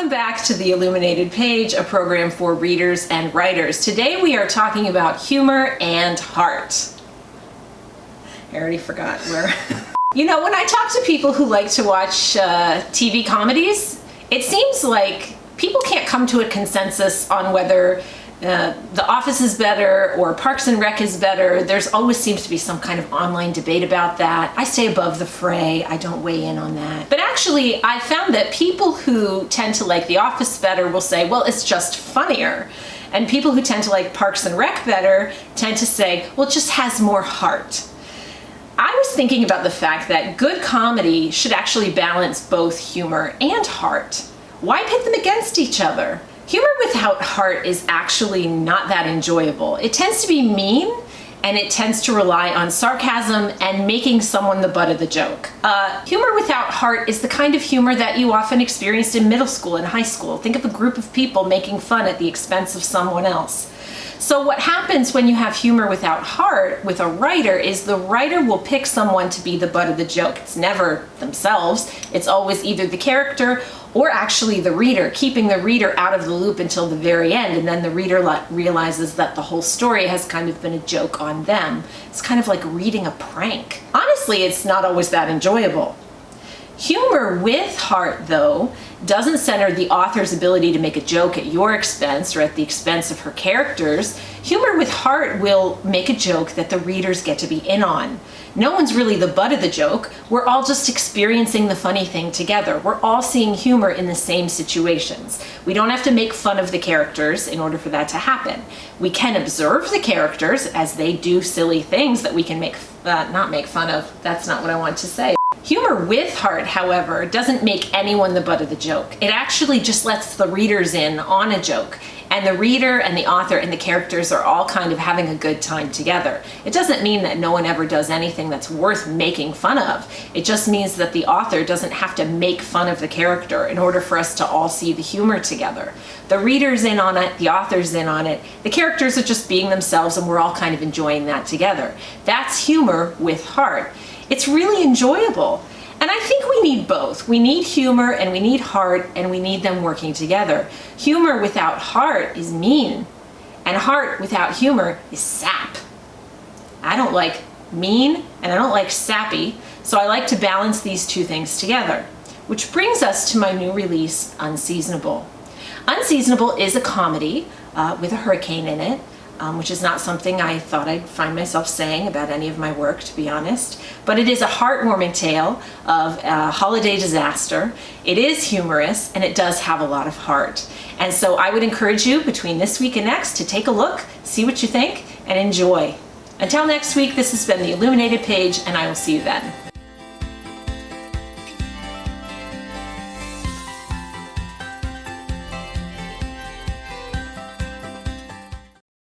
Welcome back to the Illuminated page, a program for readers and writers. Today we are talking about humor and heart. I already forgot where. You know, when I talk to people who like to watch TV comedies, it seems like people can't come to a consensus on whether The Office is better or Parks and Rec is better. There's always seems to be some kind of online debate about that. I stay above the fray. I don't weigh in on that. But actually, I found that people who tend to like The Office better will say, well, it's just funnier. And people who tend to like Parks and Rec better tend to say, well, it just has more heart. I was thinking about the fact that good comedy should actually balance both humor and heart. Why pit them against each other? Humor without heart is actually not that enjoyable. It tends to be mean, and it tends to rely on sarcasm and making someone the butt of the joke. Humor without heart is the kind of humor that you often experienced in middle school and high school. Think of a group of people making fun at the expense of someone else. So what happens when you have humor without heart with a writer is the writer will pick someone to be the butt of the joke. It's never themselves. It's always either the character or actually the reader, keeping the reader out of the loop until the very end, and then the reader realizes that the whole story has kind of been a joke on them. It's kind of like reading a prank. Honestly, it's not always that enjoyable. Humor with heart, though, doesn't center the author's ability to make a joke at your expense or at the expense of her characters. Humor with heart will make a joke that the readers get to be in on. No one's really the butt of the joke. We're all just experiencing the funny thing together. We're all seeing humor in the same situations. We don't have to make fun of the characters in order for that to happen. We can observe the characters as they do silly things that we can not make fun of. That's not what I want to say. Humor with heart, however, doesn't make anyone the butt of the joke. It actually just lets the readers in on a joke. And the reader and the author and the characters are all kind of having a good time together. It doesn't mean that no one ever does anything that's worth making fun of. It just means that the author doesn't have to make fun of the character in order for us to all see the humor together. The reader's in on it, the author's in on it, the characters are just being themselves, and we're all kind of enjoying that together. That's humor with heart. It's really enjoyable. And I think we need both. We need humor and we need heart, and we need them working together. Humor without heart is mean, and heart without humor is sap. I don't like mean and I don't like sappy, so I like to balance these two things together. Which brings us to my new release, Unseasonable. Unseasonable is a comedy with a hurricane in it. Which is not something I thought I'd find myself saying about any of my work, to be honest. But it is a heartwarming tale of a holiday disaster. It is humorous, and it does have a lot of heart. And so I would encourage you, between this week and next, to take a look, see what you think, and enjoy. Until next week, this has been the Illuminated page, and I will see you then.